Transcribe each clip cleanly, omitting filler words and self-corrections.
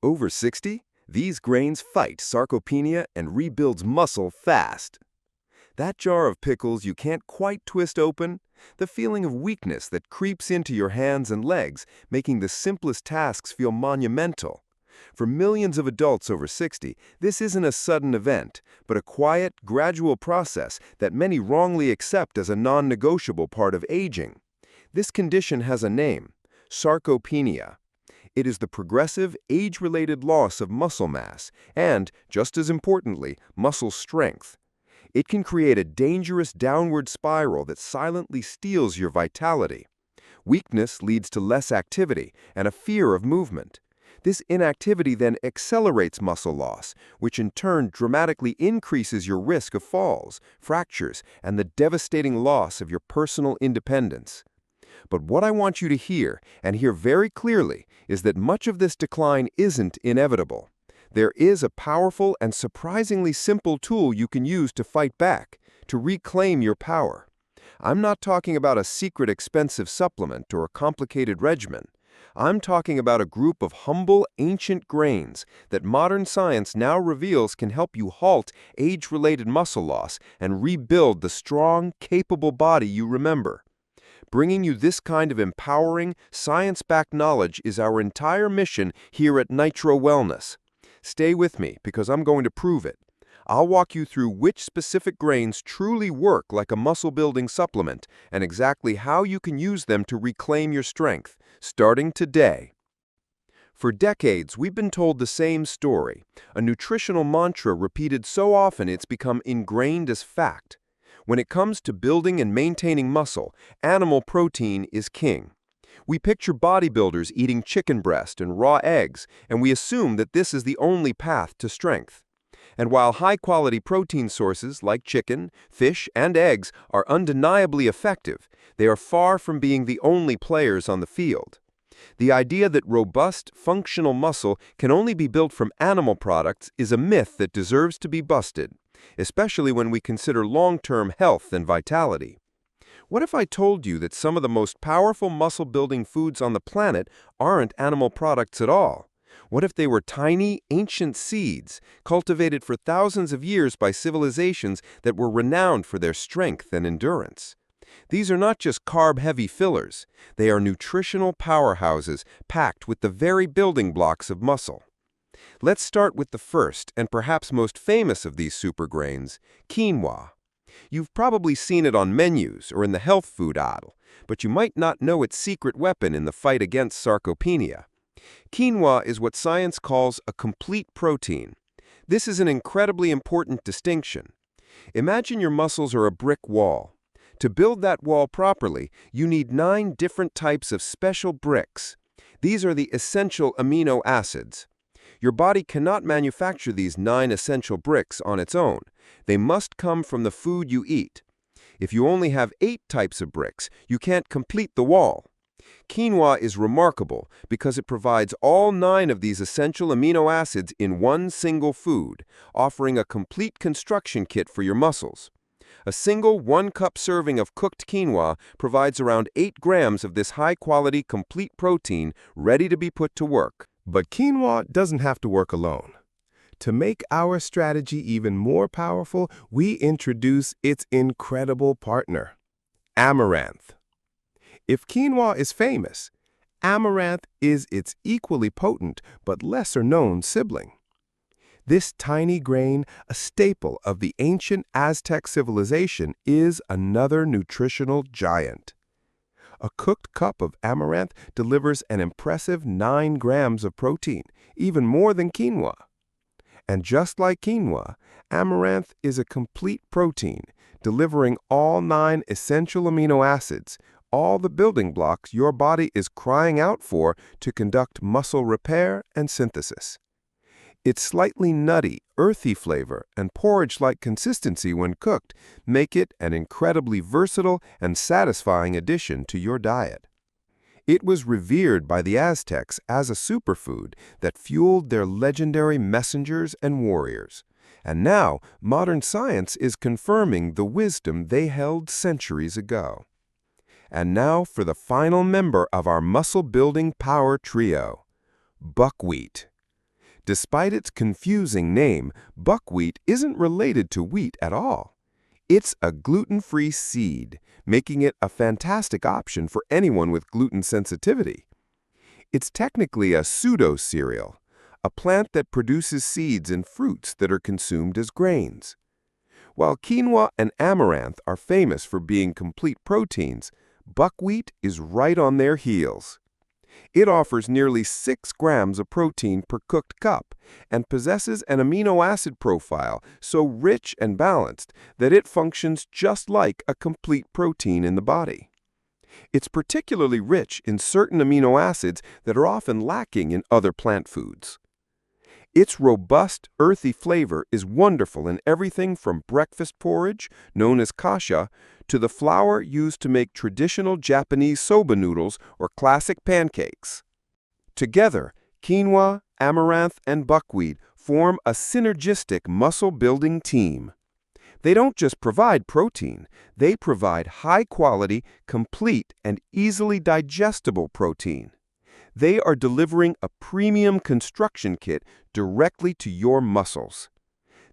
Over 60, these grains fight sarcopenia and rebuilds muscle fast. That jar of pickles you can't quite twist open, the feeling of weakness that creeps into your hands and legs, making the simplest tasks feel monumental. For millions of adults over 60, this isn't a sudden event, but a quiet, gradual process that many wrongly accept as a non-negotiable part of aging. This condition has a name: sarcopenia. It is the progressive, age-related loss of muscle mass and, just as importantly, muscle strength. It can create a dangerous downward spiral that silently steals your vitality. Weakness leads to less activity and a fear of movement. This inactivity then accelerates muscle loss, which in turn dramatically increases your risk of falls, fractures, and the devastating loss of your personal independence. But what I want you to hear, and hear very clearly, is that much of this decline isn't inevitable. There is a powerful and surprisingly simple tool you can use to fight back, to reclaim your power. I'm not talking about a secret expensive supplement or a complicated regimen. I'm talking about a group of humble, ancient grains that modern science now reveals can help you halt age-related muscle loss and rebuild the strong, capable body you remember. Bringing you this kind of empowering, science-backed knowledge is our entire mission here at Nitro Wellness. Stay with me because I'm going to prove it. I'll walk you through which specific grains truly work like a muscle-building supplement and exactly how you can use them to reclaim your strength, starting today. For decades, we've been told the same story, a nutritional mantra repeated so often it's become ingrained as fact. When it comes to building and maintaining muscle, animal protein is king. We picture bodybuilders eating chicken breast and raw eggs, and we assume that this is the only path to strength. And while high-quality protein sources like chicken, fish, and eggs are undeniably effective, they are far from being the only players on the field. The idea that robust, functional muscle can only be built from animal products is a myth that deserves to be busted, especially when we consider long-term health and vitality. What if I told you that some of the most powerful muscle-building foods on the planet aren't animal products at all? What if they were tiny, ancient seeds, cultivated for thousands of years by civilizations that were renowned for their strength and endurance? These are not just carb-heavy fillers. They are nutritional powerhouses packed with the very building blocks of muscle. Let's start with the first and perhaps most famous of these supergrains, quinoa. You've probably seen it on menus or in the health food aisle, but you might not know its secret weapon in the fight against sarcopenia. Quinoa is what science calls a complete protein. This is an incredibly important distinction. Imagine your muscles are a brick wall. To build that wall properly, you need 9 different types of special bricks. These are the essential amino acids. Your body cannot manufacture these 9 essential bricks on its own. They must come from the food you eat. If you only have 8 types of bricks, you can't complete the wall. Quinoa is remarkable because it provides all 9 of these essential amino acids in one single food, offering a complete construction kit for your muscles. A single 1-cup serving of cooked quinoa provides around 8 grams of this high-quality, complete protein ready to be put to work. But quinoa doesn't have to work alone. To make our strategy even more powerful, we introduce its incredible partner, amaranth. If quinoa is famous, amaranth is its equally potent but lesser-known sibling. This tiny grain, a staple of the ancient Aztec civilization, is another nutritional giant. A cooked cup of amaranth delivers an impressive 9 grams of protein, even more than quinoa. And just like quinoa, amaranth is a complete protein, delivering all 9 essential amino acids, all the building blocks your body is crying out for to conduct muscle repair and synthesis. Its slightly nutty, earthy flavor and porridge-like consistency when cooked make it an incredibly versatile and satisfying addition to your diet. It was revered by the Aztecs as a superfood that fueled their legendary messengers and warriors. And now, modern science is confirming the wisdom they held centuries ago. And now for the final member of our muscle-building power trio, buckwheat. Despite its confusing name, buckwheat isn't related to wheat at all. It's a gluten-free seed, making it a fantastic option for anyone with gluten sensitivity. It's technically a pseudo-cereal, a plant that produces seeds and fruits that are consumed as grains. While quinoa and amaranth are famous for being complete proteins, buckwheat is right on their heels. It offers nearly 6 grams of protein per cooked cup and possesses an amino acid profile so rich and balanced that it functions just like a complete protein in the body. It's particularly rich in certain amino acids that are often lacking in other plant foods. Its robust, earthy flavor is wonderful in everything from breakfast porridge, known as kasha, to the flour used to make traditional Japanese soba noodles or classic pancakes. Together, quinoa, amaranth, and buckwheat form a synergistic muscle-building team. They don't just provide protein, they provide high-quality, complete, and easily digestible protein. They are delivering a premium construction kit directly to your muscles.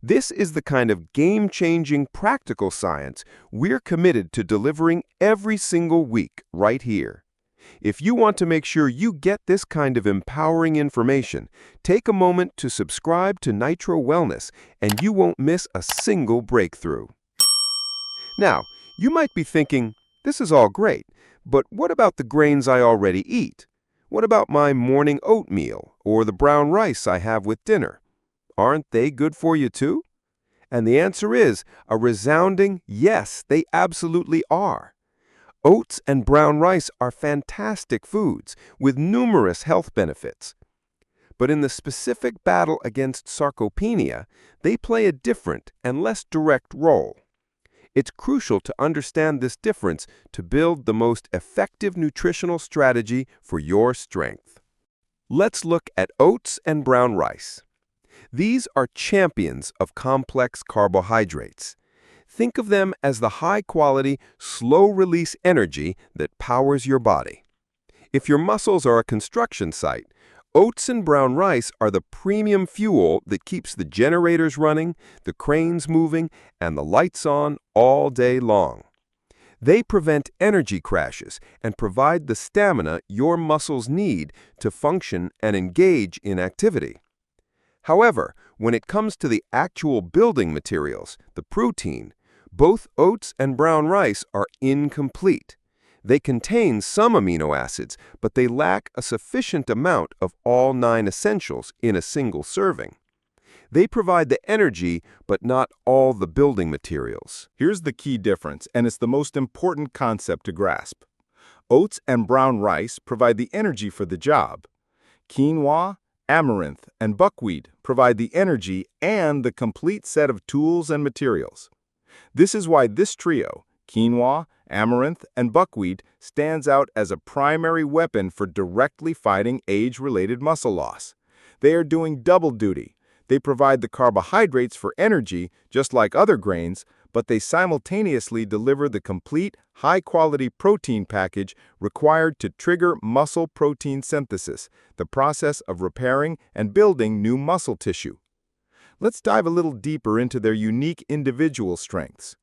This is the kind of game-changing practical science we're committed to delivering every single week right here. If you want to make sure you get this kind of empowering information, take a moment to subscribe to Nitro Wellness and you won't miss a single breakthrough. Now, you might be thinking, this is all great, but what about the grains I already eat? What about my morning oatmeal or the brown rice I have with dinner? Aren't they good for you too? And the answer is a resounding yes, they absolutely are. Oats and brown rice are fantastic foods with numerous health benefits. But in the specific battle against sarcopenia, they play a different and less direct role. It's crucial to understand this difference to build the most effective nutritional strategy for your strength. Let's look at oats and brown rice. These are champions of complex carbohydrates. Think of them as the high-quality, slow-release energy that powers your body. If your muscles are a construction site, oats and brown rice are the premium fuel that keeps the generators running, the cranes moving, and the lights on all day long. They prevent energy crashes and provide the stamina your muscles need to function and engage in activity. However, when it comes to the actual building materials, the protein, both oats and brown rice are incomplete. They contain some amino acids, but they lack a sufficient amount of all 9 essentials in a single serving. They provide the energy, but not all the building materials. Here's the key difference, and it's the most important concept to grasp. Oats and brown rice provide the energy for the job. Quinoa, amaranth, and buckwheat provide the energy and the complete set of tools and materials. This is why this trio, quinoa, amaranth, and buckwheat, stands out as a primary weapon for directly fighting age-related muscle loss. They are doing double duty. They provide the carbohydrates for energy, just like other grains, but they simultaneously deliver the complete, high-quality protein package required to trigger muscle protein synthesis, the process of repairing and building new muscle tissue. Let's dive a little deeper into their unique individual strengths.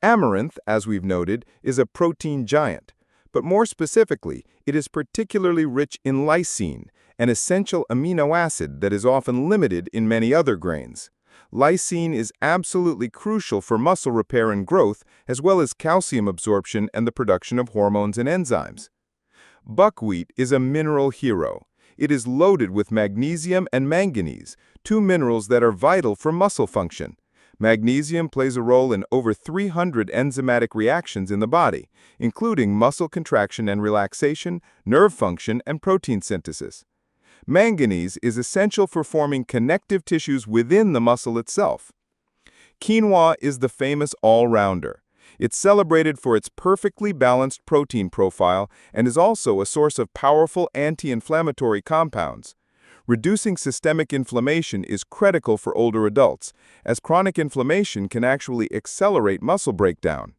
Amaranth, as we've noted, is a protein giant, but more specifically, it is particularly rich in lysine, an essential amino acid that is often limited in many other grains. Lysine is absolutely crucial for muscle repair and growth, as well as calcium absorption and the production of hormones and enzymes. Buckwheat is a mineral hero. It is loaded with magnesium and manganese, 2 minerals that are vital for muscle function. Magnesium plays a role in over 300 enzymatic reactions in the body, including muscle contraction and relaxation, nerve function, and protein synthesis. Manganese is essential for forming connective tissues within the muscle itself. Quinoa is the famous all-rounder. It's celebrated for its perfectly balanced protein profile and is also a source of powerful anti-inflammatory compounds. Reducing systemic inflammation is critical for older adults, as chronic inflammation can actually accelerate muscle breakdown.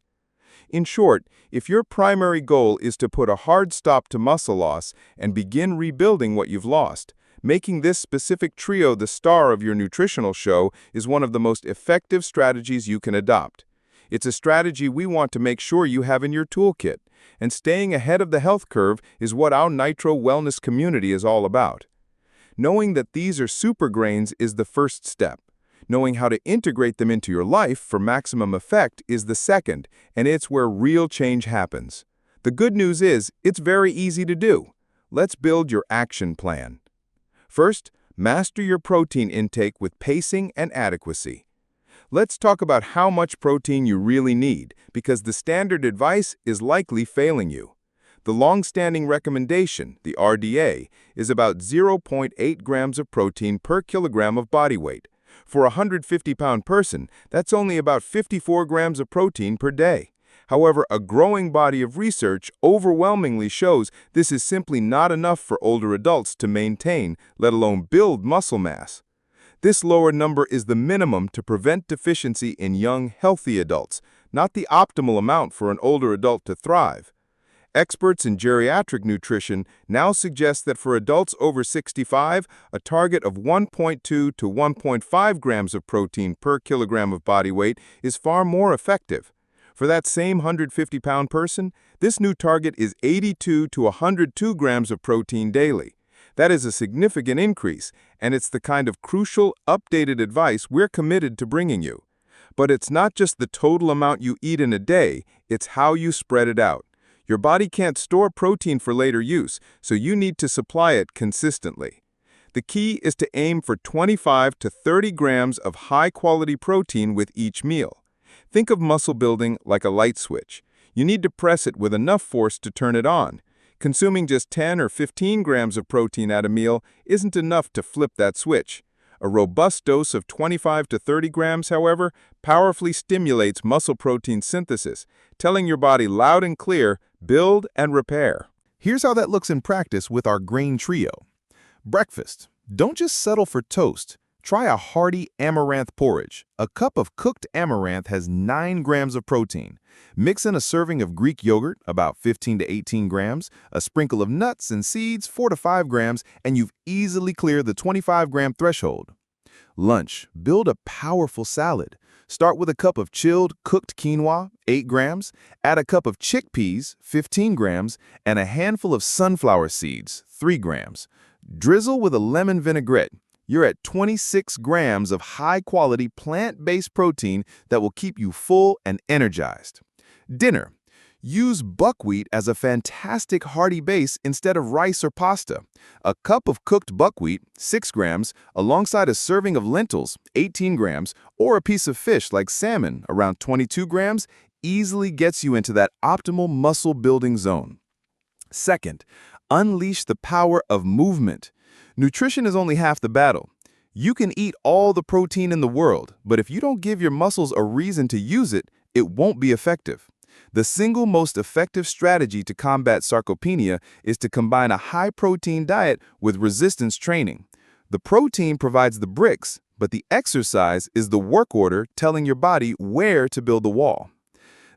In short, if your primary goal is to put a hard stop to muscle loss and begin rebuilding what you've lost, Making this specific trio the star of your nutritional show is one of the most effective strategies you can adopt. It's a strategy we want to make sure you have in your toolkit, and staying ahead of the health curve is what our Nitro wellness community is all about. Knowing that these are super grains is the first step. Knowing how to integrate them into your life for maximum effect is the second, and it's where real change happens. The good news is, it's very easy to do. Let's build your action plan. First, master your protein intake with pacing and adequacy. Let's talk about how much protein you really need, because the standard advice is likely failing you. The long-standing recommendation, the RDA, is about 0.8 grams of protein per kilogram of body weight. For a 150-pound person, that's only about 54 grams of protein per day. However, a growing body of research overwhelmingly shows this is simply not enough for older adults to maintain, let alone build muscle mass. This lower number is the minimum to prevent deficiency in young, healthy adults, not the optimal amount for an older adult to thrive. Experts in geriatric nutrition now suggest that for adults over 65, a target of 1.2 to 1.5 grams of protein per kilogram of body weight is far more effective. For that same 150-pound person, this new target is 82 to 102 grams of protein daily. That is a significant increase, and it's the kind of crucial, updated advice we're committed to bringing you. But it's not just the total amount you eat in a day, it's how you spread it out. Your body can't store protein for later use, so you need to supply it consistently. The key is to aim for 25 to 30 grams of high-quality protein with each meal. Think of muscle building like a light switch. You need to press it with enough force to turn it on. Consuming just 10 or 15 grams of protein at a meal isn't enough to flip that switch. A robust dose of 25 to 30 grams, however, powerfully stimulates muscle protein synthesis, telling your body loud and clear, build and repair. Here's how that looks in practice with our grain trio. Breakfast. Don't just settle for toast. Try a hearty amaranth porridge. A cup of cooked amaranth has 9 grams of protein. Mix in a serving of Greek yogurt, about 15 to 18 grams, a sprinkle of nuts and seeds, 4 to 5 grams, and you've easily cleared the 25-gram threshold. Lunch. Build a powerful salad. Start with a cup of chilled, cooked quinoa, 8 grams, add a cup of chickpeas, 15 grams, and a handful of sunflower seeds, 3 grams. Drizzle with a lemon vinaigrette. You're at 26 grams of high-quality plant-based protein that will keep you full and energized. Dinner. Use buckwheat as a fantastic hearty base instead of rice or pasta. A cup of cooked buckwheat, 6 grams, alongside a serving of lentils, 18 grams, or a piece of fish like salmon, around 22 grams, easily gets you into that optimal muscle-building zone. Second, unleash the power of movement. Nutrition is only half the battle. You can eat all the protein in the world, but if you don't give your muscles a reason to use it, it won't be effective. The single most effective strategy to combat sarcopenia is to combine a high-protein diet with resistance training. The protein provides the bricks, but the exercise is the work order telling your body where to build the wall.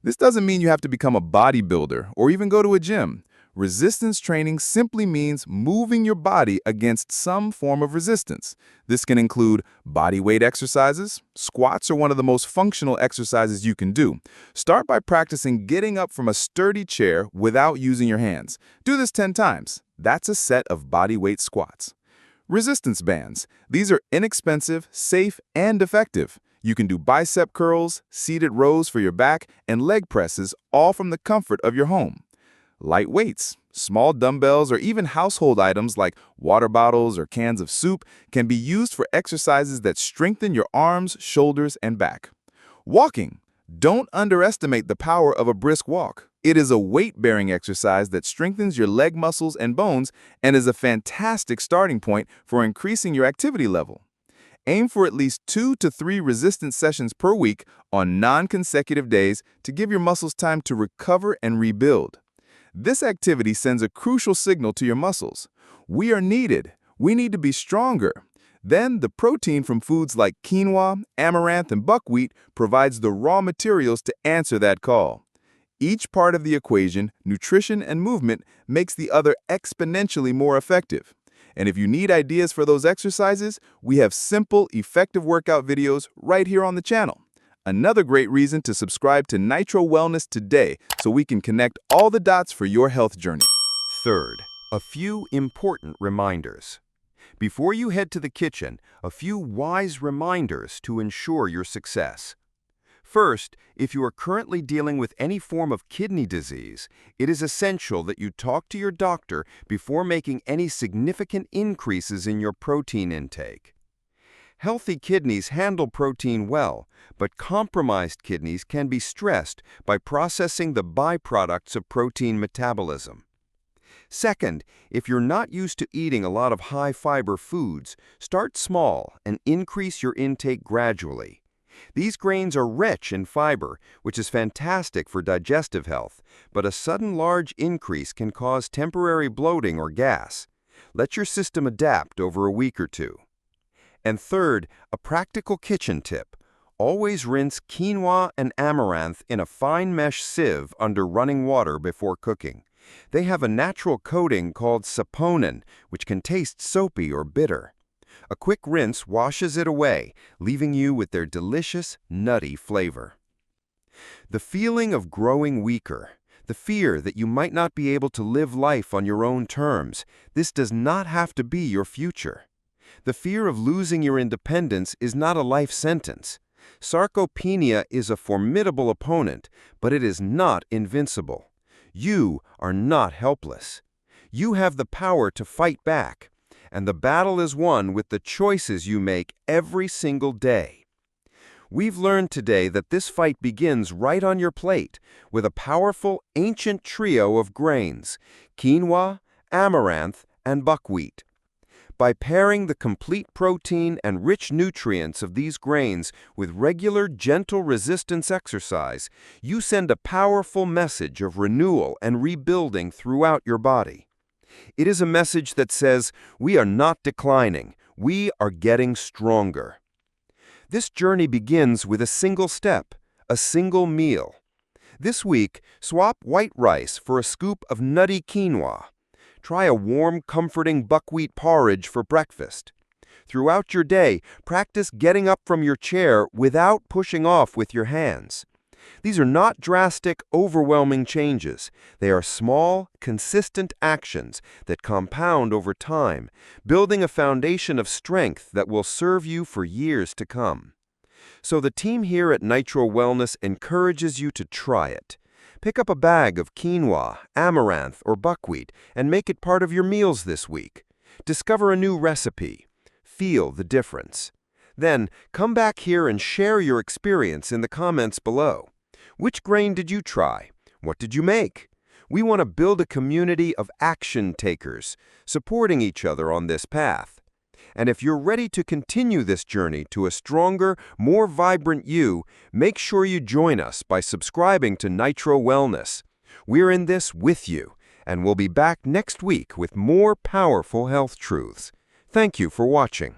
This doesn't mean you have to become a bodybuilder or even go to a gym. Resistance training simply means moving your body against some form of resistance. This can include body weight exercises. Squats are one of the most functional exercises you can do. Start by practicing getting up from a sturdy chair without using your hands. Do this 10 times. That's a set of body weight squats. Resistance bands. These are inexpensive, safe, and effective. You can do bicep curls, seated rows for your back, and leg presses, all from the comfort of your home. Light weights, small dumbbells, or even household items like water bottles or cans of soup can be used for exercises that strengthen your arms, shoulders, and back. Walking. Don't underestimate the power of a brisk walk. It is a weight-bearing exercise that strengthens your leg muscles and bones and is a fantastic starting point for increasing your activity level. Aim for at least 2 to 3 resistance sessions per week on non-consecutive days to give your muscles time to recover and rebuild. This activity sends a crucial signal to your muscles. We are needed. We need to be stronger. Then, the protein from foods like quinoa, amaranth, and buckwheat provides the raw materials to answer that call. Each part of the equation, nutrition and movement, makes the other exponentially more effective. And if you need ideas for those exercises, we have simple, effective workout videos right here on the channel. Another great reason to subscribe to Nitro Wellness today so we can connect all the dots for your health journey. Third, a few important reminders. Before you head to the kitchen, a few wise reminders to ensure your success. First, if you are currently dealing with any form of kidney disease, it is essential that you talk to your doctor before making any significant increases in your protein intake. Healthy kidneys handle protein well, but compromised kidneys can be stressed by processing the byproducts of protein metabolism. Second, if you're not used to eating a lot of high-fiber foods, start small and increase your intake gradually. These grains are rich in fiber, which is fantastic for digestive health, but a sudden large increase can cause temporary bloating or gas. Let your system adapt over a week or two. And third, a practical kitchen tip. Always rinse quinoa and amaranth in a fine mesh sieve under running water before cooking. They have a natural coating called saponin, which can taste soapy or bitter. A quick rinse washes it away, leaving you with their delicious, nutty flavor. The feeling of growing weaker, the fear that you might not be able to live life on your own terms, this does not have to be your future. The fear of losing your independence is not a life sentence. Sarcopenia is a formidable opponent, but it is not invincible. You are not helpless. You have the power to fight back, and the battle is won with the choices you make every single day. We've learned today that this fight begins right on your plate with a powerful, ancient trio of grains: quinoa, amaranth, and buckwheat. By pairing the complete protein and rich nutrients of these grains with regular, gentle resistance exercise, you send a powerful message of renewal and rebuilding throughout your body. It is a message that says, we are not declining, we are getting stronger. This journey begins with a single step, a single meal. This week, swap white rice for a scoop of nutty quinoa. Try a warm, comforting buckwheat porridge for breakfast. Throughout your day, practice getting up from your chair without pushing off with your hands. These are not drastic, overwhelming changes. They are small, consistent actions that compound over time, building a foundation of strength that will serve you for years to come. So the team here at Nitro Wellness encourages you to try it. Pick up a bag of quinoa, amaranth, or buckwheat and make it part of your meals this week. Discover a new recipe. Feel the difference. Then, come back here and share your experience in the comments below. Which grain did you try? What did you make? We want to build a community of action takers, supporting each other on this path. And if you're ready to continue this journey to a stronger, more vibrant you, make sure you join us by subscribing to Nitro Wellness. We're in this with you, and we'll be back next week with more powerful health truths. Thank you for watching.